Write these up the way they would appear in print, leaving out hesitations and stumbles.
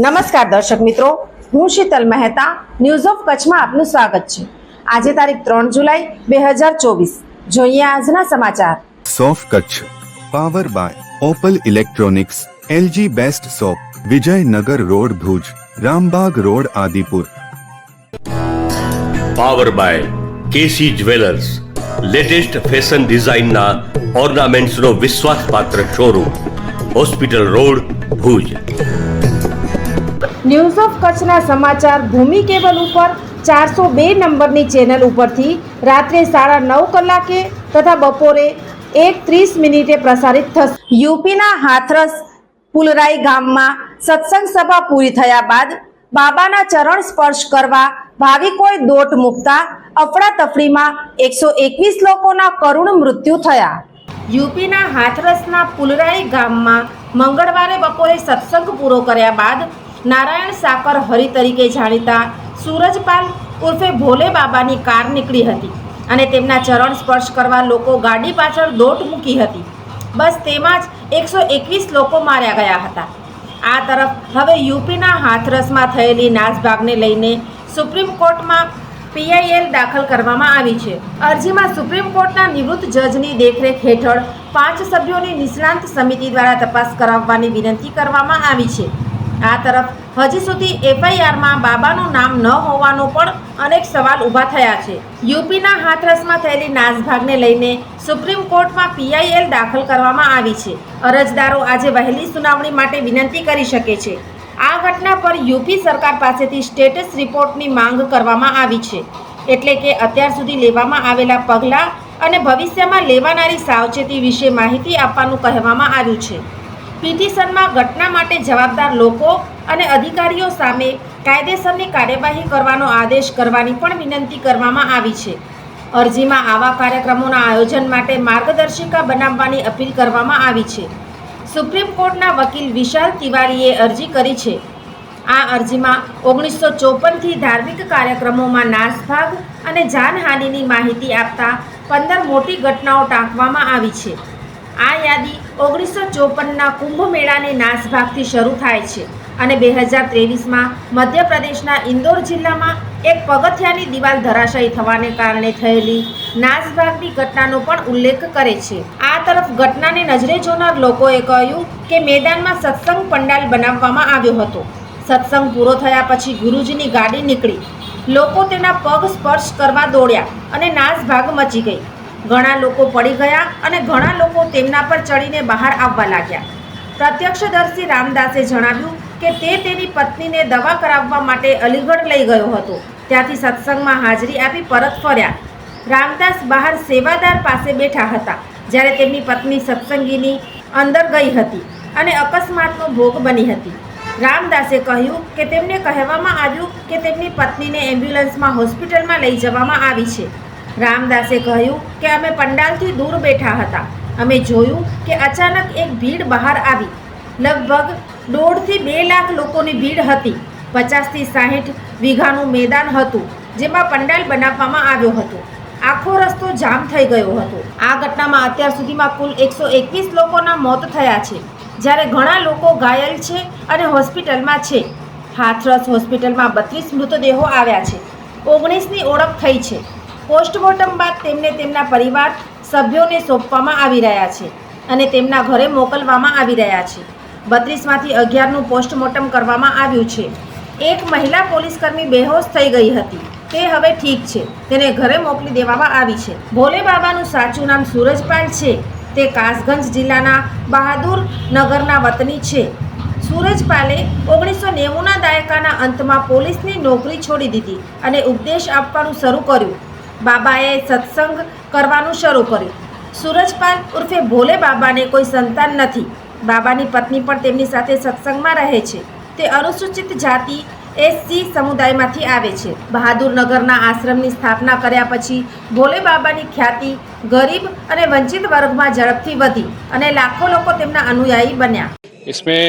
નમસ્કાર દર્શક મિત્રો, હું શીતલ મહેતા ન્યૂઝ ઓફ કચ્છમાં આપનું સ્વાગત છે। આજે તારીખ 3 જુલાઈ 2024। જોઈએ આજના સમાચાર। સોફ Kutch power by Opal electronics, LG best shop, Vijaynagar road Bhuj, Rambag road Adipur. Power by KC jewellers, latest fashion ડિઝાઇનના ઓર્નામેન્ટ્સનો વિશ્વાસપાત્ર showroom, hospital road Bhuj. News of કચ્છના સમાચાર ભૂમિ કેબલ ઉપર 402 નંબરની ચેનલ ઉપરથી રાત્રે 9:30 કલાકે તથા બપોરે 1:30 પ્રસારિત થશે। યુપીના હાથરસ પુલરાઈ ગામમાં સત્સંગ સભા પૂરી થયા બાદ બાબાના ચરણ સ્પર્શ કરવા ભાવિકોએ દોટ મૂકતા અફડાતફડીમાં 121 લોકોના કરુણ મૃત્યુ થયા। યુપીના હાથરસના પુલરાઈ ગામમાં મંગળવારે બપોરે સત્સંગ પૂરો કર્યા બાદ નારાયણ સાકર હરિ તરીકે જાણીતા સૂરજપાલ ઉર્ફે ભોલે બાબાની કાર નીકળી હતી અને તેમના ચરણ સ્પર્શ કરવા લોકો ગાડી પાછળ દોટ મૂકી હતી। બસ તેમાં જ 121 લોકો માર્યા ગયા હતા। આ તરફ હવે યુપીના હાથરસમાં થયેલી નાસભાગને લઈને સુપ્રીમ કોર્ટમાં PIL દાખલ કરવામાં આવી છે। અરજીમાં સુપ્રીમ કોર્ટના નિવૃત્ત જજની દેખરેખ હેઠળ 5 સભ્યોની નિષ્ણાંત સમિતિ દ્વારા તપાસ કરાવવાની વિનંતી કરવામાં આવી છે। આ તરફ હજી સુધી FIRમાં બાબાનું નામ ન હોવાનો પણ અનેક સવાલ ઊભા થયા છે। યુપીના હાથરસમાં થયેલી નાસભાગને લઈને સુપ્રીમ કોર્ટમાં PIL દાખલ કરવામાં આવી છે। અરજદારો આજે વહેલી સુનાવણી માટે વિનંતી કરી શકે છે। આ ઘટના પર યુપી સરકાર પાસેથી સ્ટેટસ રિપોર્ટની માંગ કરવામાં આવી છે, એટલે કે અત્યાર સુધી લેવામાં આવેલા પગલાં અને ભવિષ્યમાં લેવાનારી સાવચેતી વિશે માહિતી આપવાનું કહેવામાં આવ્યું છે। પિટિશનમાં ઘટના માટે જવાબદાર લોકો અને અધિકારીઓ સામે કાયદેસરની કાર્યવાહી કરવાનો આદેશ કરવાની પણ વિનંતી કરવામાં આવી છે। અરજીમાં આવા કાર્યક્રમોના આયોજન માટે માર્ગદર્શિકા બનાવવાની અપીલ કરવામાં આવી છે। સુપ્રીમ કોર્ટના વકીલ વિશાલ તિવારીએ અરજી કરી છે। આ અરજીમાં 1954થી ધાર્મિક કાર્યક્રમોમાં નાસભાગ અને જાનહાનિની માહિતી આપતા 15 મોટી ઘટનાઓ ટાંકવામાં આવી છે। આ યાદી 1954ના કુંભ મેળાની નાસભાગથી શરૂ થાય છે અને 2023માં મધ્યપ્રદેશના ઇન્દોર જિલ્લામાં એક પગથિયાની દિવાલ ધરાશાયી થવાને કારણે થયેલી નાસભાગની ઘટનાનો પણ ઉલ્લેખ કરે છે। આ તરફ ઘટનાને નજરે જોનાર લોકોએ કહ્યું કે મેદાનમાં સત્સંગ પંડાલ બનાવવામાં આવ્યો હતો। સત્સંગ પૂરો થયા પછી ગુરુજીની ગાડી નીકળી, લોકો તેના પગ સ્પર્શ કરવા દોડ્યા અને નાસભાગ મચી ગઈ। ઘણા લોકો પડી ગયા અને ઘણા લોકો તેમના પર ચડીને બહાર આવવા લાગ્યા। પ્રત્યક્ષદર્શી રામદાસે જણાવ્યું કે તે તેની પત્નીને દવા કરાવવા માટે અલીગઢ લઈ ગયો હતો। ત્યાંથી સત્સંગમાં હાજરી આપી પરત ફર્યા। રામદાસ બહાર સેવાદાર પાસે બેઠા હતા જ્યારે તેમની પત્ની સત્સંગીની અંદર ગઈ હતી અને અકસ્માતનો ભોગ બની હતી। રામદાસે કહ્યું કે તેમને કહેવામાં આવ્યું કે તેમની પત્નીને એમ્બ્યુલન્સમાં હોસ્પિટલમાં લઈ જવામાં આવી છે। રામદાસે કહ્યું કે અમે પંડાલથી દૂર બેઠા હતા। અમે જોયું કે અચાનક એક ભીડ બહાર આવી। લગભગ 1.5 થી 2 લાખ લોકોની ભીડ હતી। 50 થી 60 વીઘાનું મેદાન હતું જેમાં પંડાલ બનાવવામાં આવ્યો હતો। આખો રસ્તો જામ થઈ ગયો હતો। આ ઘટનામાં અત્યાર સુધીમાં કુલ 121 લોકોના મોત થયા છે, જ્યારે ઘણા લોકો ઘાયલ છે અને હોસ્પિટલમાં છે। હાથરસ હોસ્પિટલમાં 32 મૃતદેહો આવ્યા છે। 19ની ઓળખ થઈ છે। પોસ્ટમોર્ટમ બાદ તેમને તેમના પરિવાર સભ્યોને સોંપવામાં આવી રહ્યા છે અને તેમના ઘરે મોકલવામાં આવી રહ્યા છે। 32માંથી 11નું પોસ્ટમોર્ટમ કરવામાં આવ્યું છે। એક મહિલા પોલીસકર્મી બેહોશ થઈ ગઈ હતી, તે હવે ઠીક છે, તેને ઘરે મોકલી દેવામાં આવી છે। ભોલે બાબાનું સાચું નામ સૂરજપાલ છે। તે કાસગંજ જિલ્લાના બહાદુર નગરના વતની છે। સૂરજપાલે 1990ના દાયકાના અંતમાં પોલીસની નોકરી છોડી દીધી અને ઉપદેશ આપવાનું શરૂ કર્યું। બાબાએ સત્સંગ કરવાનું શરૂ કર્યું। સૂરજપાલ ઉર્ફે ભોલે બાબાને કોઈ સંતાન નથી। બાબાની પત્ની પણ તેમની સાથે સત્સંગમાં રહે છે। તે અનુસૂચિત જાતિ SC સમુદાયમાંથી આવે છે। બહાદુરનગરના આશ્રમની સ્થાપના કર્યા પછી ભોલે બાબાની ખ્યાતિ ગરીબ અને વંચિત વર્ગમાં ઝડપથી વધી અને લાખો લોકો તેમના અનુયાયી બન્યા। इसमें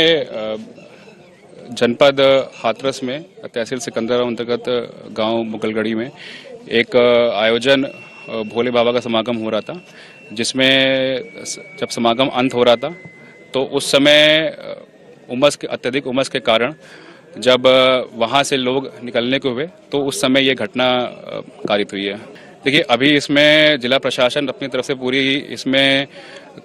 जनपद हाथरस में तहसील सिकंदरा अंतर्गत गांव मुगलगढ़ी में एक आयोजन भोले बाबा का समागम हो रहा था, जिसमें जब समागम अंत हो रहा था तो उस समय अत्यधिक उमस के कारण जब वहाँ से लोग निकलने को हुए तो उस समय ये घटना कारित हुई है। देखिए, अभी इसमें जिला प्रशासन अपनी तरफ से पूरी इसमें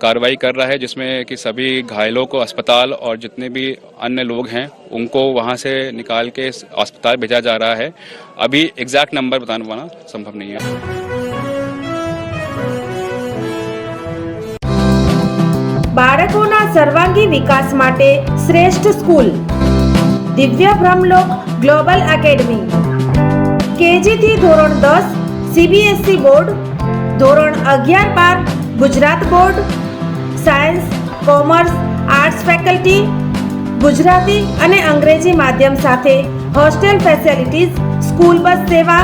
कार्रवाई कर रहा है, जिसमें कि सभी घायलों को अस्पताल और जितने भी अन्य लोग हैं उनको वहाँ से निकाल के अस्पताल भेजा जा रहा है। अभी एग्जैक्ट नंबर बताना संभव नहीं है। બાળકોના સર્વાંગી વિકાસ માટે શ્રેષ્ઠ સ્કૂલ દિવ્ય બ્રહ્મલોક ગ્લોબલ એકેડમી, કેજી થી ધોરણ 10 સીબીએસઈ બોર્ડ, ધોરણ 11-12 Gujarat board, science, commerce, arts faculty, Gujarati અને અંગ્રેજી માધ્યમ સાથે હોસ્ટેલ ફેસિલિટીઝ, સ્કૂલ બસ સેવા,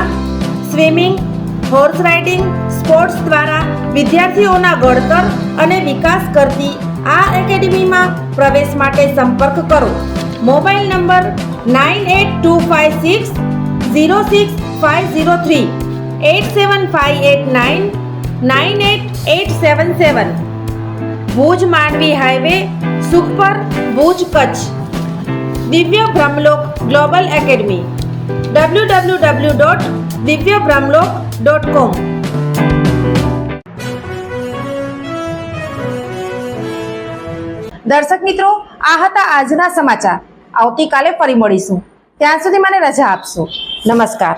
સ્વિમિંગ, હોર્સ રાઇડિંગ, સ્પોર્ટ્સ દ્વારા વિદ્યાર્થીઓના ઘડતર અને વિકાસ કરતી આ એકેડમીમાં પ્રવેશ માટે સંપર્ક કરો. Mobile number 9825606503, 8758998877, Bhuj Mandvi highway, Sukhpar, Bhuj, Kutch. દિવ્ય બ્રહ્મલોક ગ્લોબલ એકેડમી, www.divyabramlok.com. દર્શક મિત્રો, આ હતા આજના સમાચાર. આવતીકાલે ફરી મળીશું. ત્યાં સુધી મને રજા આપશો. નમસ્કાર.